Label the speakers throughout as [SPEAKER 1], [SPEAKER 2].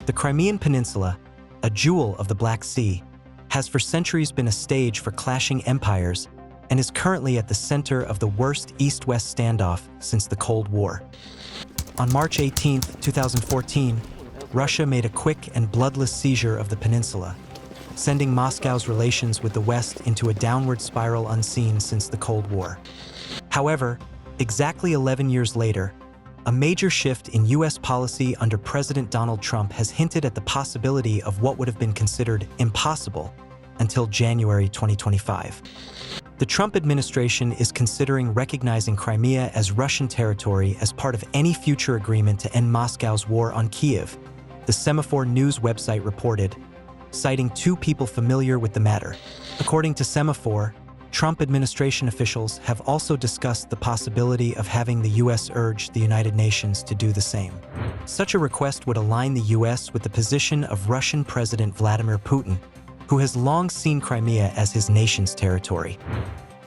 [SPEAKER 1] The Crimean Peninsula, a jewel of the Black Sea, has for centuries been a stage for clashing empires and is currently at the center of the worst East-West standoff since the Cold War. On March 18, 2014, Russia made a quick and bloodless seizure of the peninsula, sending Moscow's relations with the West into a downward spiral unseen since the Cold War. However, exactly 11 years later, a major shift in U.S. policy under President Donald Trump has hinted at the possibility of what would have been considered impossible until January 2025. The Trump administration is considering recognizing Crimea as Russian territory as part of any future agreement to end Moscow's war on Kyiv, the Semaphore News website reported, citing two people familiar with the matter. According to Semaphore, Trump administration officials have also discussed the possibility of having the U.S. urge the United Nations to do the same. Such a request would align the U.S. with the position of Russian President Vladimir Putin, who has long seen Crimea as his nation's territory.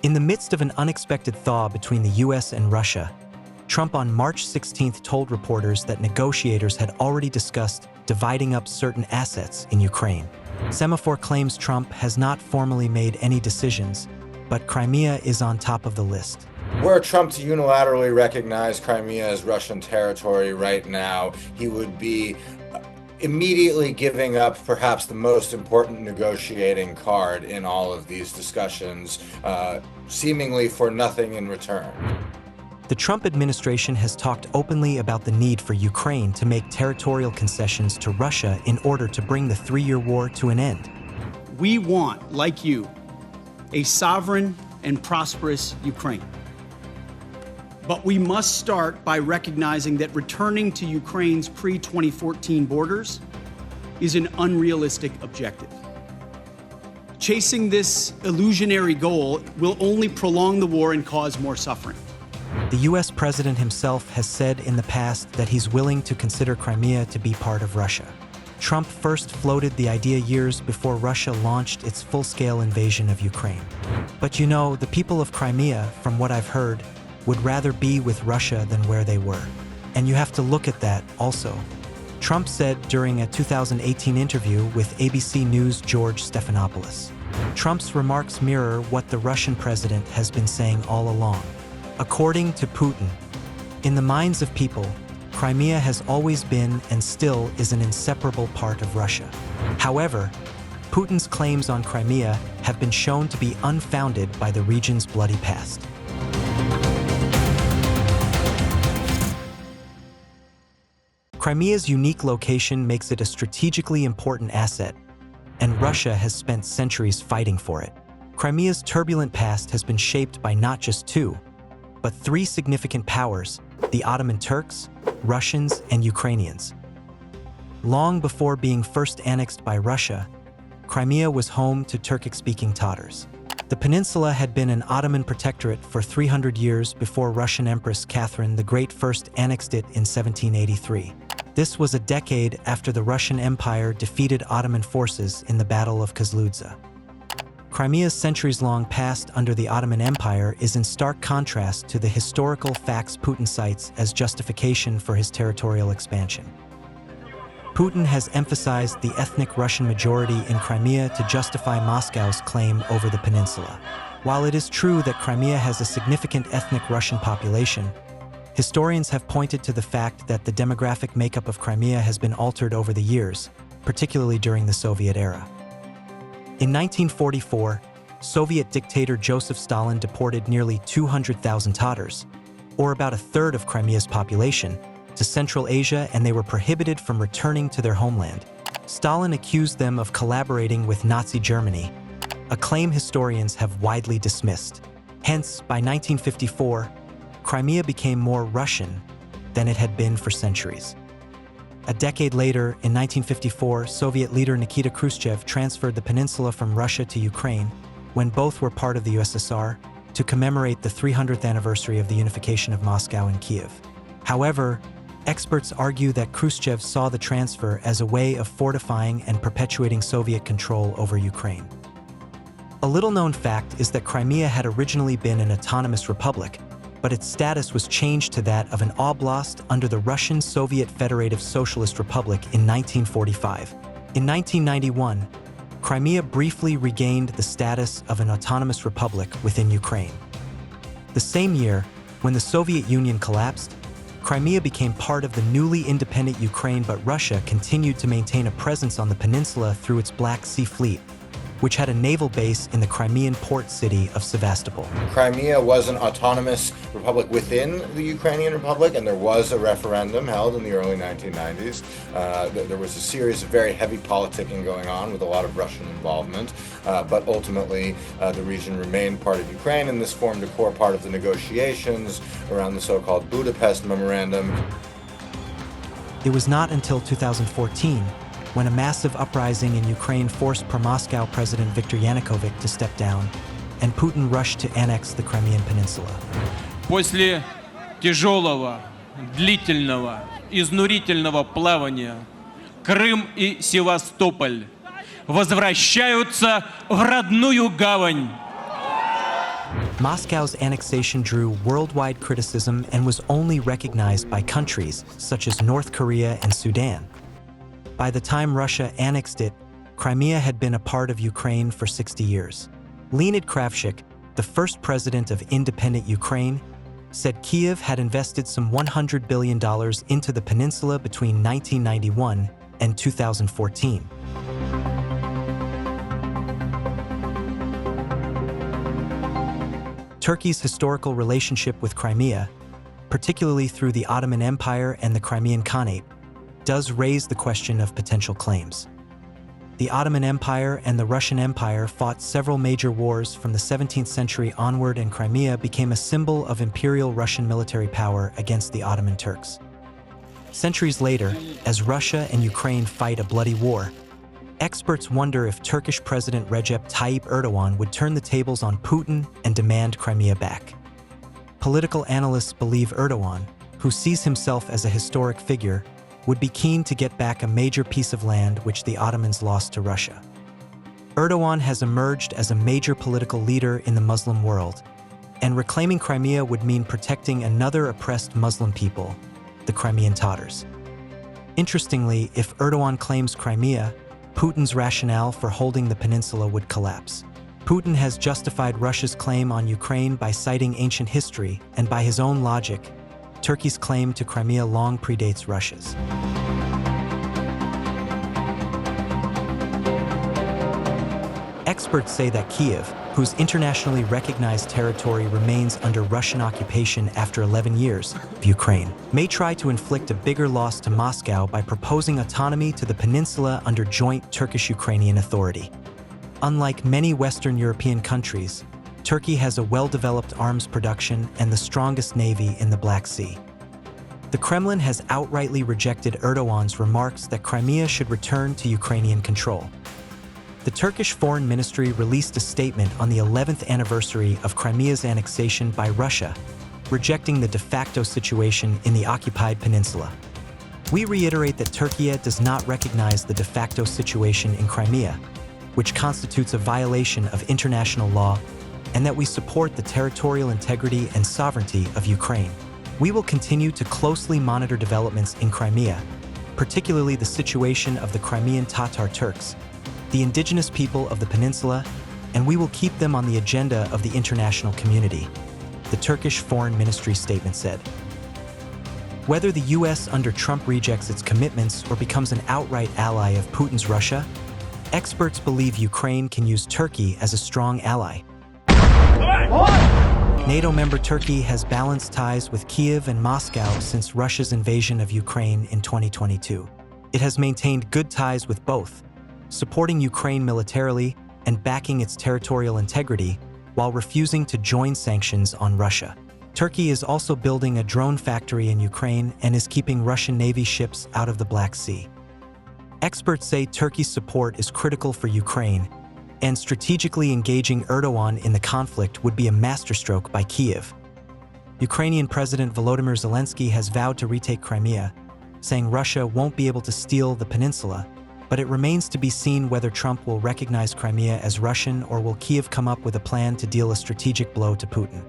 [SPEAKER 1] In the midst of an unexpected thaw between the U.S. and Russia, Trump on March 16 told reporters that negotiators had already discussed dividing up certain assets in Ukraine. Semaphore claims Trump has not formally made any decisions, but Crimea is on top of the list.
[SPEAKER 2] Were Trump to unilaterally recognize Crimea as Russian territory right now, he would be immediately giving up perhaps the most important negotiating card in all of these discussions, seemingly for nothing in return.
[SPEAKER 1] The Trump administration has talked openly about the need for Ukraine to make territorial concessions to Russia in order to bring the three-year war to an end.
[SPEAKER 3] We want, like you, a sovereign and prosperous Ukraine. But we must start by recognizing that returning to Ukraine's pre-2014 borders is an unrealistic objective. Chasing this illusionary goal will only prolong the war and cause more suffering.
[SPEAKER 1] The U.S. president himself has said in the past that he's willing to consider Crimea to be part of Russia. Trump first floated the idea years before Russia launched its full-scale invasion of Ukraine. But you know, the people of Crimea, from what I've heard, would rather be with Russia than where they were. And you have to look at that also. Trump said during a 2018 interview with ABC News' George Stephanopoulos. Trump's remarks mirror what the Russian president has been saying all along. According to Putin, in the minds of people, Crimea has always been and still is an inseparable part of Russia. However, Putin's claims on Crimea have been shown to be unfounded by the region's bloody past. Crimea's unique location makes it a strategically important asset, and Russia has spent centuries fighting for it. Crimea's turbulent past has been shaped by not just two, but three significant powers: the Ottoman Turks, Russians, and Ukrainians. Long before being first annexed by Russia, Crimea was home to Turkic-speaking Tatars. The peninsula had been an Ottoman protectorate for 300 years before Russian Empress Catherine the Great first annexed it in 1783. This was a decade after the Russian Empire defeated Ottoman forces in the Battle of Kozludza. Crimea's centuries-long past under the Ottoman Empire is in stark contrast to the historical facts Putin cites as justification for his territorial expansion. Putin has emphasized the ethnic Russian majority in Crimea to justify Moscow's claim over the peninsula. While it is true that Crimea has a significant ethnic Russian population, historians have pointed to the fact that the demographic makeup of Crimea has been altered over the years, particularly during the Soviet era. In 1944, Soviet dictator Joseph Stalin deported nearly 200,000 Tatars, or about a third of Crimea's population, to Central Asia, and they were prohibited from returning to their homeland. Stalin accused them of collaborating with Nazi Germany, a claim historians have widely dismissed. Hence, by 1954, Crimea became more Russian than it had been for centuries. A decade later, in 1954, Soviet leader Nikita Khrushchev transferred the peninsula from Russia to Ukraine, when both were part of the USSR, to commemorate the 300th anniversary of the unification of Moscow and Kyiv. However, experts argue that Khrushchev saw the transfer as a way of fortifying and perpetuating Soviet control over Ukraine. A little-known fact is that Crimea had originally been an autonomous republic, but its status was changed to that of an oblast under the Russian Soviet Federative Socialist Republic in 1945. In 1991, Crimea briefly regained the status of an autonomous republic within Ukraine. The same year, when the Soviet Union collapsed, Crimea became part of the newly independent Ukraine, but Russia continued to maintain a presence on the peninsula through its Black Sea Fleet, which had a naval base in the Crimean port city of Sevastopol.
[SPEAKER 2] Crimea was an autonomous republic within the Ukrainian Republic, and there was a referendum held in the early 1990s. There was a series of very heavy politicking going on with a lot of Russian involvement, but ultimately the region remained part of Ukraine, and this formed a core part of the negotiations around the so-called Budapest Memorandum.
[SPEAKER 1] It was not until 2014 when a massive uprising in Ukraine forced pro-Moscow President Viktor Yanukovych to step down, and Putin rushed to annex the Crimean Peninsula.
[SPEAKER 4] После тяжелого, длительного, изнурительного плавания Крым и Севастополь возвращаются в родную гавань.
[SPEAKER 1] Moscow's annexation drew worldwide criticism and was only recognized by countries such as North Korea and Sudan. By the time Russia annexed it, Crimea had been a part of Ukraine for 60 years. Leonid Kravchuk, the first president of independent Ukraine, said Kyiv had invested some $100 billion into the peninsula between 1991 and 2014. Turkey's historical relationship with Crimea, particularly through the Ottoman Empire and the Crimean Khanate, does raise the question of potential claims. The Ottoman Empire and the Russian Empire fought several major wars from the 17th century onward, and Crimea became a symbol of imperial Russian military power against the Ottoman Turks. Centuries later, as Russia and Ukraine fight a bloody war, experts wonder if Turkish President Recep Tayyip Erdogan would turn the tables on Putin and demand Crimea back. Political analysts believe Erdogan, who sees himself as a historic figure, would be keen to get back a major piece of land which the Ottomans lost to Russia. Erdogan has emerged as a major political leader in the Muslim world, and reclaiming Crimea would mean protecting another oppressed Muslim people, the Crimean Tatars. Interestingly, if Erdogan claims Crimea, Putin's rationale for holding the peninsula would collapse. Putin has justified Russia's claim on Ukraine by citing ancient history, and by his own logic, Turkey's claim to Crimea long predates Russia's. Experts say that Kyiv, whose internationally recognized territory remains under Russian occupation after 11 years of Ukraine, may try to inflict a bigger loss to Moscow by proposing autonomy to the peninsula under joint Turkish-Ukrainian authority. Unlike many Western European countries, Turkey has a well-developed arms production and the strongest navy in the Black Sea. The Kremlin has outrightly rejected Erdogan's remarks that Crimea should return to Ukrainian control. The Turkish Foreign Ministry released a statement on the 11th anniversary of Crimea's annexation by Russia, rejecting the de facto situation in the occupied peninsula. We reiterate that Turkey does not recognize the de facto situation in Crimea, which constitutes a violation of international law, and that we support the territorial integrity and sovereignty of Ukraine. We will continue to closely monitor developments in Crimea, particularly the situation of the Crimean Tatar Turks, the indigenous people of the peninsula, and we will keep them on the agenda of the international community, the Turkish Foreign Ministry statement said. Whether the US under Trump rejects its commitments or becomes an outright ally of Putin's Russia, experts believe Ukraine can use Turkey as a strong ally. NATO member Turkey has balanced ties with Kyiv and Moscow since Russia's invasion of Ukraine in 2022. It has maintained good ties with both, supporting Ukraine militarily and backing its territorial integrity while refusing to join sanctions on Russia. Turkey is also building a drone factory in Ukraine and is keeping Russian Navy ships out of the Black Sea. Experts say Turkey's support is critical for Ukraine, and strategically engaging Erdogan in the conflict would be a masterstroke by Kyiv. Ukrainian President Volodymyr Zelensky has vowed to retake Crimea, saying Russia won't be able to steal the peninsula, but it remains to be seen whether Trump will recognize Crimea as Russian or will Kyiv come up with a plan to deal a strategic blow to Putin.